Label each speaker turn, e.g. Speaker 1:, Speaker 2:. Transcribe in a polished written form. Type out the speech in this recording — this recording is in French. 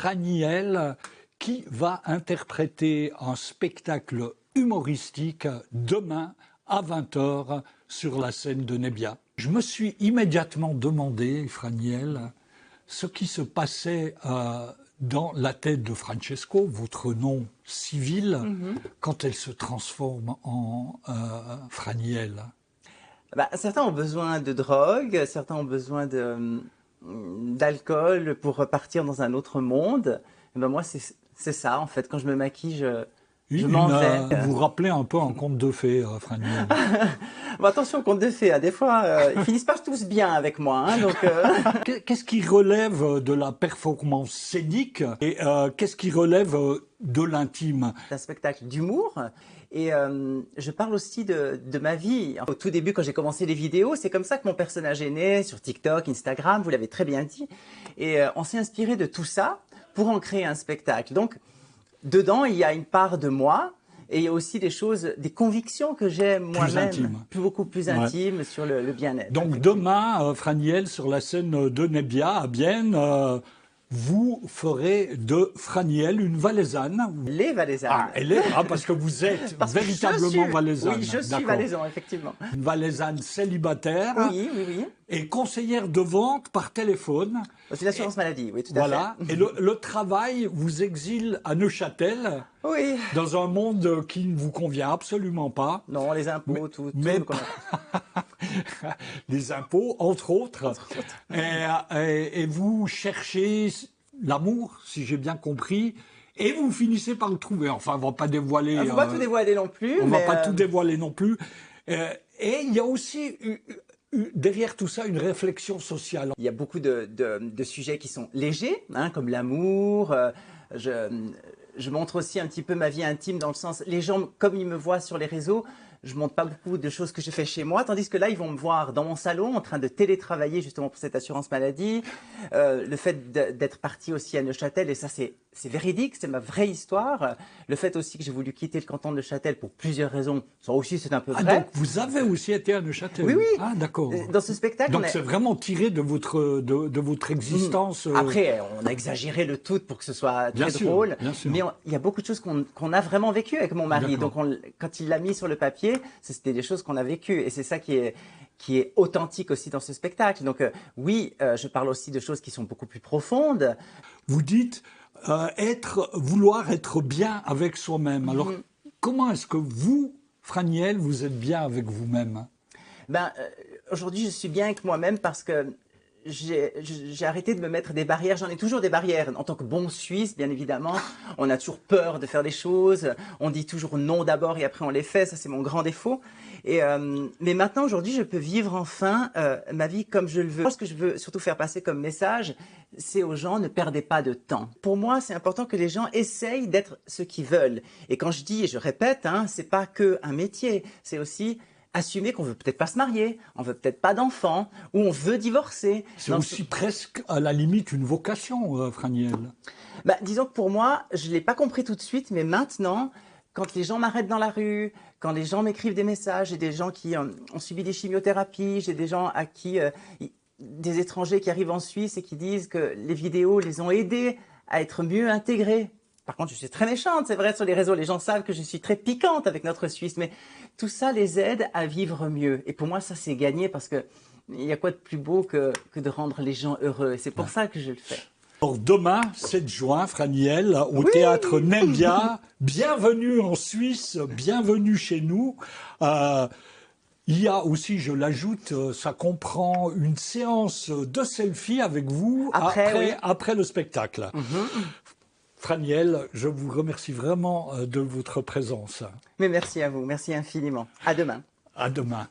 Speaker 1: Franiel qui va interpréter un spectacle humoristique demain à 20 h sur la scène de Nebbia. Je me suis immédiatement demandé, Franiel, ce qui se passait dans la tête de Francesco, votre nom civil, quand elle se transforme en Franiel.
Speaker 2: Certains ont besoin de drogue, certains ont besoin d'alcool pour repartir dans un autre monde. Et moi, c'est ça, en fait. Quand je me maquille, je m'en vais.
Speaker 1: Vous vous rappelez un peu un conte de fées, Franiel.
Speaker 2: Attention, conte de fées, des fois, ils finissent pas tous bien avec moi.
Speaker 1: Qu'est-ce qui relève de la performance scénique et qu'est-ce qui relève de l'intime?
Speaker 2: C'est un spectacle d'humour. Et je parle aussi de ma vie. Au tout début, quand j'ai commencé les vidéos, c'est comme ça que mon personnage est né, sur TikTok, Instagram, vous l'avez très bien dit. Et on s'est inspiré de tout ça pour en créer un spectacle. Donc, dedans, il y a une part de moi, et il y a aussi des choses, des convictions que j'ai moi-même, beaucoup plus intimes sur le bien-être.
Speaker 1: Donc demain, Franiel, sur la scène de Nebbia, à Bienne, vous ferez de Franiel une valaisanne.
Speaker 2: Les Valaisannes.
Speaker 1: Parce que vous êtes véritablement valaisanne.
Speaker 2: Oui, je suis valaisan, effectivement.
Speaker 1: Une valaisanne célibataire.
Speaker 2: Oui.
Speaker 1: Et conseillère de vente par téléphone.
Speaker 2: C'est l'assurance maladie, oui, tout à fait.
Speaker 1: Voilà. Et le travail vous exile à Neuchâtel.
Speaker 2: Oui.
Speaker 1: Dans un monde qui ne vous convient absolument pas.
Speaker 2: Non, les impôts, tout.
Speaker 1: Les impôts, entre autres. Et vous cherchez l'amour, si j'ai bien compris, et vous finissez par le trouver. Enfin, on ne va pas dévoiler...
Speaker 2: On ne va pas tout dévoiler non plus.
Speaker 1: On ne va pas tout dévoiler non plus. Et il y a aussi... derrière tout ça, une réflexion sociale.
Speaker 2: Il y a beaucoup de sujets qui sont légers, comme l'amour. Je montre aussi un petit peu ma vie intime dans le sens, les gens, comme ils me voient sur les réseaux, je montre pas beaucoup de choses que je fais chez moi, tandis que là, ils vont me voir dans mon salon en train de télétravailler justement pour cette assurance maladie. Le fait d'être parti aussi à Neuchâtel, et ça c'est véridique, c'est ma vraie histoire. Le fait aussi que j'ai voulu quitter le canton de Neuchâtel pour plusieurs raisons, ça aussi c'est un peu vrai.
Speaker 1: Donc vous avez aussi été à Neuchâtel?
Speaker 2: Oui.
Speaker 1: Ah d'accord.
Speaker 2: Dans ce spectacle,
Speaker 1: donc c'est vraiment tiré de votre existence.
Speaker 2: Après, on a exagéré le tout pour que ce soit très drôle.
Speaker 1: Bien sûr.
Speaker 2: Mais il y a beaucoup de choses qu'on a vraiment vécues avec mon mari. Donc quand il l'a mis sur le papier, c'était des choses qu'on a vécues. Et c'est ça qui est authentique aussi dans ce spectacle. Donc oui, je parle aussi de choses qui sont beaucoup plus profondes.
Speaker 1: Vous dites vouloir être bien avec soi-même. Alors comment est-ce que vous, Franiel, vous êtes bien avec vous-même?
Speaker 2: Aujourd'hui, je suis bien avec moi-même parce que j'ai arrêté de me mettre des barrières. J'en ai toujours des barrières. En tant que bon Suisse, bien évidemment, on a toujours peur de faire des choses. On dit toujours non d'abord et après on les fait. Ça, c'est mon grand défaut. Mais maintenant, aujourd'hui, je peux vivre enfin ma vie comme je le veux. Ce que je veux surtout faire passer comme message, c'est aux gens, ne perdez pas de temps. Pour moi, c'est important que les gens essayent d'être ce qu'ils veulent. Et quand je dis, et je répète, c'est pas que un métier, c'est aussi assumer qu'on veut peut-être pas se marier, on veut peut-être pas d'enfants, ou on veut divorcer.
Speaker 1: C'est aussi presque à la limite une vocation, Franiel.
Speaker 2: Disons que pour moi, je l'ai pas compris tout de suite, mais maintenant, quand les gens m'arrêtent dans la rue, quand les gens m'écrivent des messages, j'ai des gens qui ont subi des chimiothérapies, j'ai des gens à qui, des étrangers qui arrivent en Suisse et qui disent que les vidéos les ont aidés à être mieux intégrés. Par contre, je suis très méchante, c'est vrai, sur les réseaux. Les gens savent que je suis très piquante avec notre Suisse. Mais tout ça les aide à vivre mieux. Et pour moi, ça, c'est gagné parce que il y a quoi de plus beau que de rendre les gens heureux. Et c'est pour ça que je le fais.
Speaker 1: Alors demain, 7 juin, Franiel, au théâtre Nebbia. Bienvenue en Suisse, bienvenue chez nous. Il y a aussi, je l'ajoute, ça comprend une séance de selfie avec vous après le spectacle. Franiel, je vous remercie vraiment de votre présence.
Speaker 2: Mais merci à vous, merci infiniment. À demain.
Speaker 1: À demain.